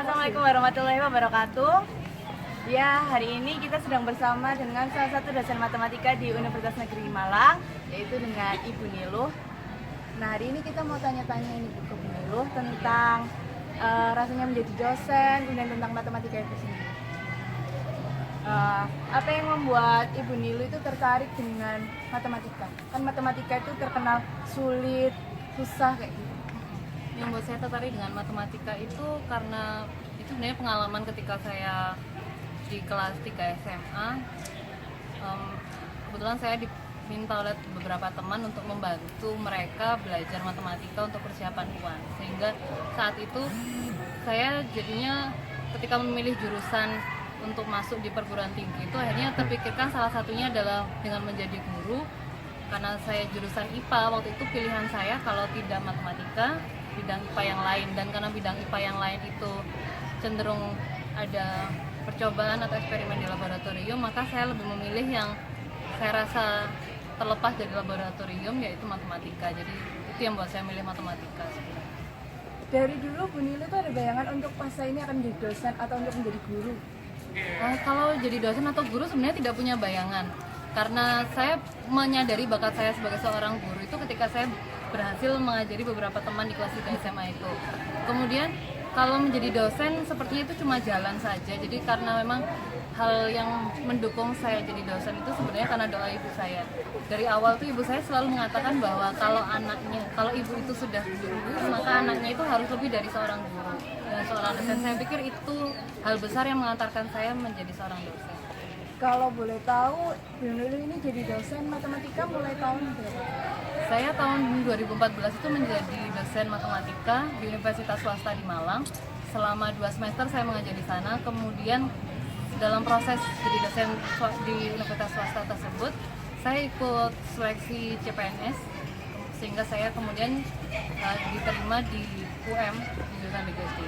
Assalamualaikum warahmatullahi wabarakatuh. Ya, hari ini kita sedang bersama dengan salah satu dosen matematika di Universitas Negeri Malang, yaitu dengan Ibu Niluh. Nah, hari ini kita mau tanya-tanya ini ke Bu Niluh tentang rasanya menjadi dosen, kemudian tentang matematika itu sendiri. Apa yang membuat Ibu Niluh itu tertarik dengan matematika? Kan matematika itu terkenal sulit, susah kayak gitu. Yang buat saya tertarik dengan matematika itu karena itu sebenarnya pengalaman ketika saya di kelas 3 SMA. Kebetulan saya diminta oleh beberapa teman untuk membantu mereka belajar matematika untuk persiapan UAN, sehingga saat itu saya jadinya ketika memilih jurusan untuk masuk di perguruan tinggi itu akhirnya terpikirkan salah satunya adalah dengan menjadi guru. Karena saya jurusan IPA, waktu itu pilihan saya kalau tidak matematika, bidang IPA yang lain, dan karena bidang IPA yang lain itu cenderung ada percobaan atau eksperimen di laboratorium, maka saya lebih memilih yang saya rasa terlepas dari laboratorium, yaitu matematika. Jadi itu yang buat saya milih matematika. Dari dulu Bu Niluh itu ada bayangan untuk masa ini akan menjadi dosen atau untuk menjadi guru? Kalau jadi dosen atau guru sebenarnya tidak punya bayangan, karena saya menyadari bakat saya sebagai seorang guru itu ketika saya berhasil mengajari beberapa teman di kelas 3 SMA itu. Kemudian kalau menjadi dosen sepertinya itu cuma jalan saja. Jadi karena memang hal yang mendukung saya jadi dosen itu sebenarnya karena doa ibu saya. Dari awal tuh ibu saya selalu mengatakan bahwa kalau ibu itu sudah guru, maka anaknya itu harus lebih dari seorang guru dan seorang dosen. Saya pikir itu hal besar yang mengantarkan saya menjadi seorang dosen. Kalau boleh tahu, Bu Niluh ini jadi dosen matematika mulai tahun berapa? Saya tahun 2014 itu menjadi dosen matematika di Universitas Swasta di Malang. Selama 2 semester saya mengajar di sana. Kemudian dalam proses jadi dosen di Universitas Swasta tersebut, saya ikut seleksi CPNS, sehingga saya kemudian diterima di UM di jurusan BGSD.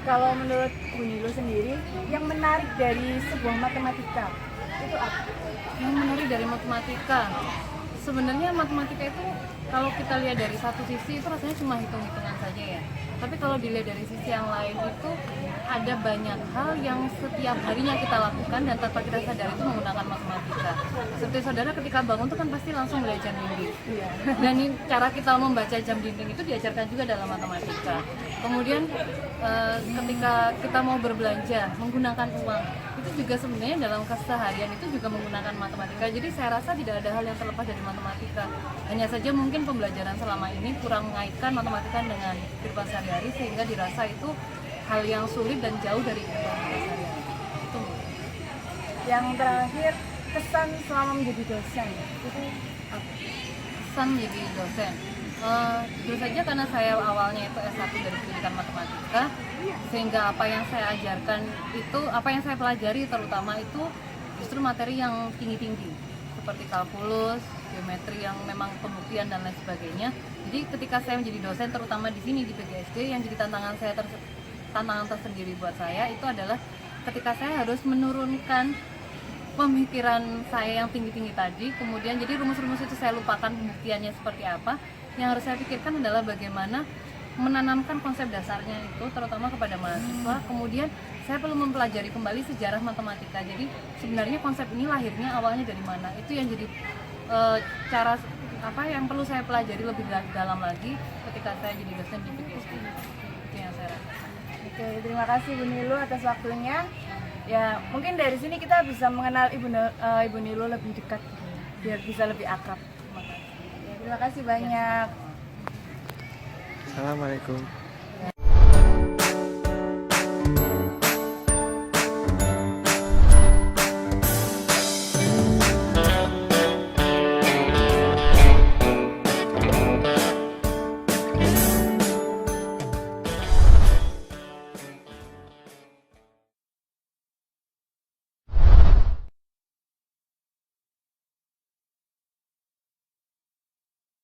Kalau menurut Bu Niluh sendiri, yang menarik dari sebuah matematika itu apa? Yang menarik dari matematika, sebenarnya matematika itu kalau kita lihat dari satu sisi itu rasanya cuma hitung-hitungan saja ya. Tapi kalau dilihat dari sisi yang lain itu ada banyak hal yang setiap harinya kita lakukan dan tanpa kita sadar itu menggunakan matematika. Seperti saudara ketika bangun itu kan pasti langsung melihat jam dinding. Iya. Dan cara kita membaca jam dinding itu diajarkan juga dalam matematika. Kemudian ketika kita mau berbelanja menggunakan uang, itu juga sebenarnya dalam keseharian itu juga menggunakan matematika. Jadi saya rasa tidak ada hal yang terlepas dari matematika. Hanya saja mungkin pembelajaran selama ini kurang mengaitkan matematika dengan kehidupan sehari-hari, sehingga dirasa itu hal yang sulit dan jauh dari kehidupan sehari-hari. Itu. Yang terakhir, kesan selama menjadi dosen itu apa? Kesan menjadi dosen. Tentu saja karena saya awalnya itu S1 dari pendidikan matematika, sehingga apa yang saya ajarkan itu, apa yang saya pelajari terutama itu justru materi yang tinggi-tinggi seperti kalkulus, geometri yang memang pembuktian dan lain sebagainya. Jadi ketika saya menjadi dosen terutama di sini di PGSD, yang jadi tantangan tersendiri buat saya itu adalah ketika saya harus menurunkan pemikiran saya yang tinggi-tinggi tadi, kemudian jadi rumus-rumus itu saya lupakan pembuktiannya seperti apa. Yang harus saya pikirkan adalah bagaimana menanamkan konsep dasarnya itu terutama kepada mahasiswa. Kemudian saya perlu mempelajari kembali sejarah matematika. Jadi sebenarnya konsep ini lahirnya awalnya dari mana? Itu yang jadi cara apa yang perlu saya pelajari lebih dalam lagi ketika saya jadi dosen di PGSD. Itu yang saya rasa. Oke, terima kasih Bu Niluh atas waktunya. Ya, mungkin dari sini kita bisa mengenal Ibu Niluh lebih dekat gitu ya, biar bisa lebih akrab. Terima kasih banyak. Assalamualaikum.